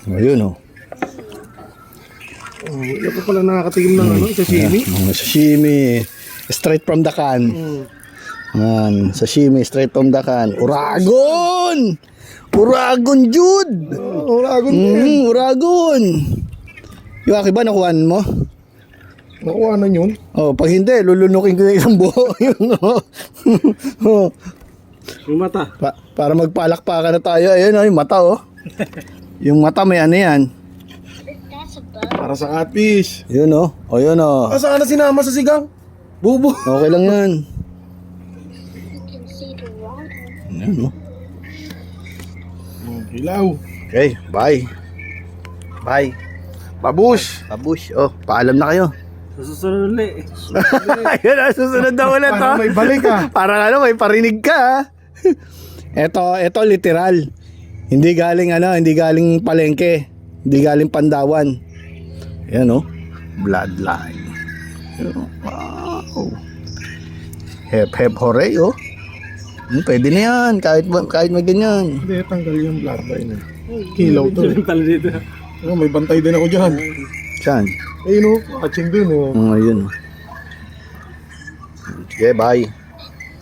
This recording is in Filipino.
Ayun oh. Yan pa pala nakakatigim ng ano, sashimi. Sashimi. Straight from the can. Yan, sashimi straight from the can. Uragon! Uragon, Jude! Uragon Uragon! Yung aki ba nakuhaan mo? Nakuha na yun. Oh, pag hindi, lulunukin ko yung isang buo. Yun, oh. Yung mata. Para magpalakpakan na tayo. Ayun, oh, yung mata, oh. Yung mata may ano yan. Para sa catfish. Yun, oh. O, yun, oh. Saan na sinama sa sigang? Bubo. Okay lang yan. Yan, oh. Hilaw. Okay, bye. Bye. Babush. Babush, oh, paalam na kayo. Susunod ulit. Ayun, susunod na ulit, oh. Parang may balik ah. Parang ano, may parinig ka, ha? Ito literal. Hindi galing palengke. Hindi galing Pandawan. Yan, oh. Bloodline. Wow. Hep hooray, oh. Pwede na yan, kahit may ganyan. Hindi, tanggal yung bloodline eh. Kilaw to. May bantay din ako dyan. Saan? Ayun o, catching din o. Ayun. Okay, bye.